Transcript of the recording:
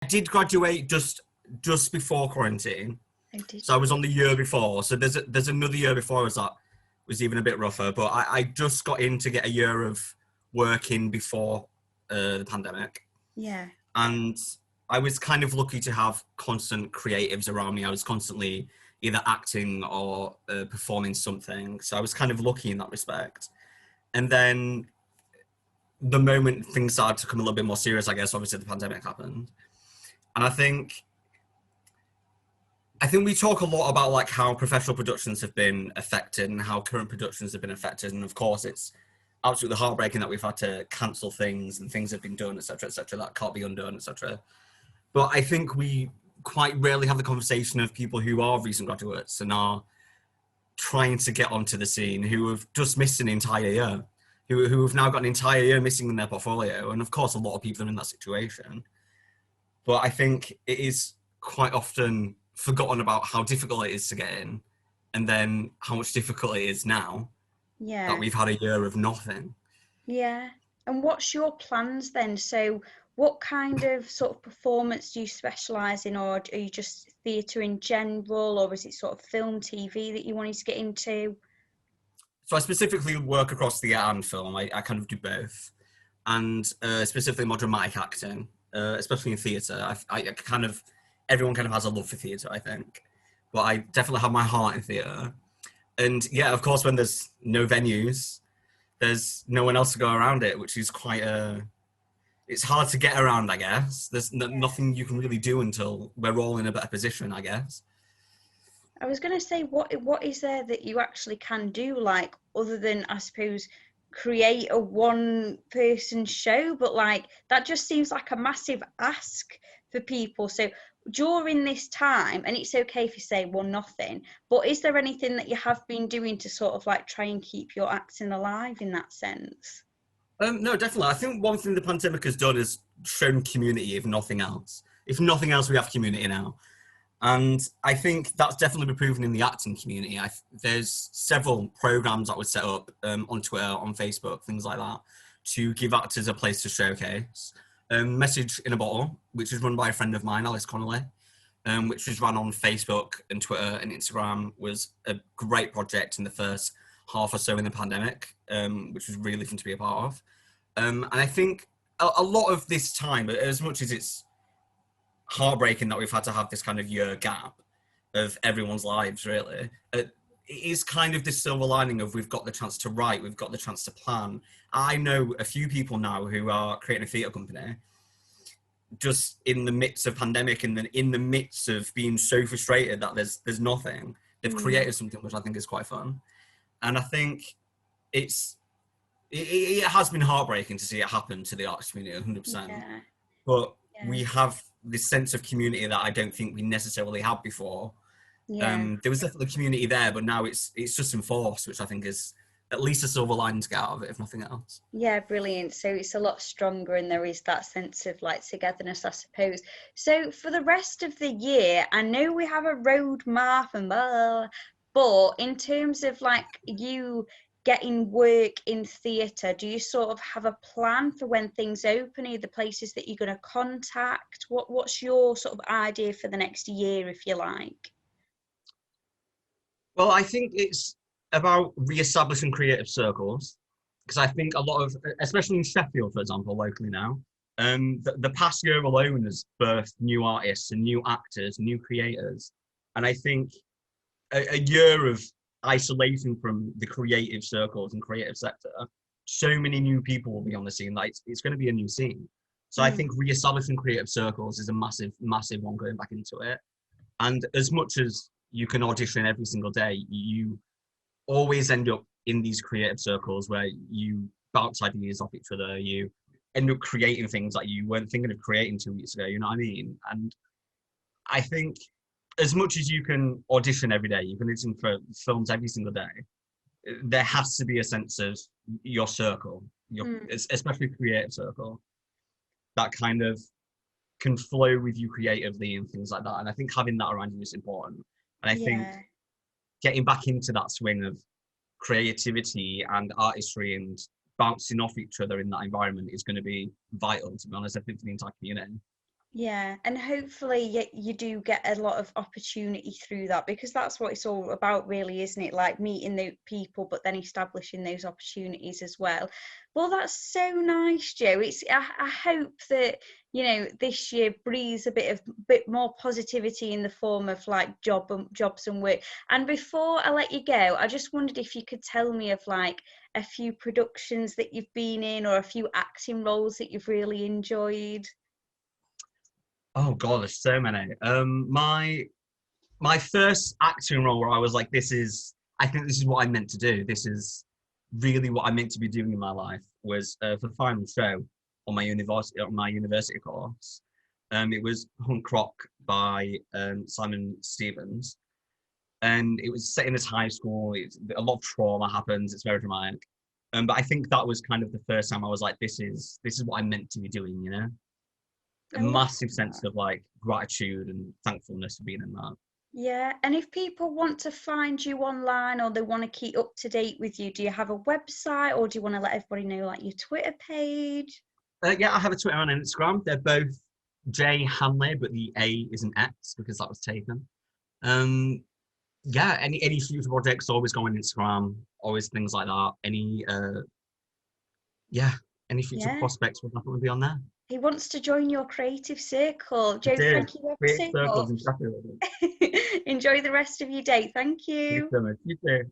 I did graduate just before quarantine. Oh, did So I you? was on the year before. So there's another year before us that was even a bit rougher. But I just got in to get a year of working before the pandemic. Yeah. And I was kind of lucky to have constant creatives around me. I was constantly either acting or performing something. So I was kind of lucky in that respect. And then the moment things started to come a little bit more serious, I guess, obviously the pandemic happened. And I think we talk a lot about like how professional productions have been affected and how current productions have been affected. And of course, it's absolutely heartbreaking that we've had to cancel things and things have been done, etc., that can't be undone, etc. But I think we quite rarely have the conversation of people who are recent graduates and are trying to get onto the scene, who have just missed an entire year, who have now got an entire year missing in their portfolio. And of course, a lot of people are in that situation. But I think it is quite often forgotten about how difficult it is to get in, and then how much difficult it is now that Yeah. we've had a year of nothing. Yeah. And what's your plans then? So, what kind of sort of performance do you specialise in, or are you just theatre in general, or is it sort of film, TV that you wanted to get into? So I specifically work across theatre and film. I kind of do both, and specifically more dramatic acting, especially in theatre. I kind of everyone kind of has a love for theatre, I think, but I definitely have my heart in theatre. And yeah, of course, when there's no venues, there's no one else to go around it, which is quite a. It's hard to get around, I guess. There's nothing you can really do until we're all in a better position, I guess. I was going to say, what is there that you actually can do, like other than, I suppose, create a one person show, but like that just seems like a massive ask for people. So during this time, and it's okay if you say, well, nothing, but is there anything that you have been doing to sort of like try and keep your acting alive in that sense? No, definitely. I think one thing the pandemic has done is shown community, if nothing else. If nothing else, we have community now. And I think that's definitely been proven in the acting community. There's several programs that were set up on Twitter, on Facebook, things like that, to give actors a place to showcase. Message in a Bottle, which is run by a friend of mine, Alice Connolly, which was run on Facebook and Twitter and Instagram, was a great project in the first half or so in the pandemic, which was really fun to be a part of. And I think a lot of this time, as much as it's heartbreaking that we've had to have this kind of year gap of everyone's lives, really, it is kind of this silver lining of we've got the chance to write, we've got the chance to plan. I know a few people now who are creating a theatre company just in the midst of pandemic and then in the midst of being so frustrated that there's nothing. They've Mm, created something which I think is quite fun. And I think it's it has been heartbreaking to see it happen to the arts community 100%. yeah, But yeah, we have this sense of community that I don't think we necessarily had before. yeah. There was definitely community there, but now it's just enforced, which I think is at least a silver lining to get out of it, if nothing else. Yeah, brilliant. So it's a lot stronger and there is that sense of like togetherness, I suppose. So for the rest of the year, I know we have a roadmap and blah, but in terms of like you getting work in theatre, do you sort of have a plan for when things open? Are the places that you're going to contact? What's your sort of idea for the next year, if you like? Well, I think it's about re-establishing creative circles because I think a lot of, especially in Sheffield, for example, locally now, the past year alone has birthed new artists and new actors, new creators, and I think a year of isolation from the creative circles and creative sector, so many new people will be on the scene. Like it's going to be a new scene. So I Mm, think re-establishing creative circles is a massive, massive one going back into it. And as much as you can audition every single day, you always end up in these creative circles where you bounce ideas off each other. You end up creating things that you weren't thinking of creating 2 weeks ago. You know what I mean? And I think as much as you can audition every day, you can listen for films every single day. There has to be a sense of your circle, your mm, especially creative circle, that kind of can flow with you creatively and things like that. And I think having that around you is important. And I think yeah. getting back into that swing of creativity and artistry and bouncing off each other in that environment is going to be vital, to be honest, I think, for the entire community. Yeah, and hopefully you do get a lot of opportunity through that, because that's what it's all about, really, isn't it? Like meeting the people, but then establishing those opportunities as well. Well, that's so nice, Joe. I hope that, this year breathes a bit more positivity in the form of like jobs and work. And before I let you go, I just wondered if you could tell me of like a few productions that you've been in, or a few acting roles that you've really enjoyed. Oh God, there's so many. My first acting role where I was like, I think this is what I'm meant to do. This is really what I'm meant to be doing in my life. Was for the final show on my university course. It was Hunk Rock by Simon Stevens, and it was set in this high school. A lot of trauma happens. It's very dramatic. But I think that was kind of the first time I was like, this is what I'm meant to be doing. A I love massive sense that. of like gratitude and thankfulness for being in that. Yeah, and if people want to find you online, or they want to keep up to date with you, do you have a website, or do you want to let everybody know like your Twitter page? Yeah, I have a Twitter and Instagram. They're both J Hanley, but the A is an X because that was taken. Um, yeah, any future projects always go on Instagram, always things like that. Yeah, any future Yeah, prospects will definitely be on there. he wants to join your creative circle. It Joe, is. thank you ever Create so circles and much. Sheffield. Enjoy the rest of your day. Thank Thanks you. so much. You too.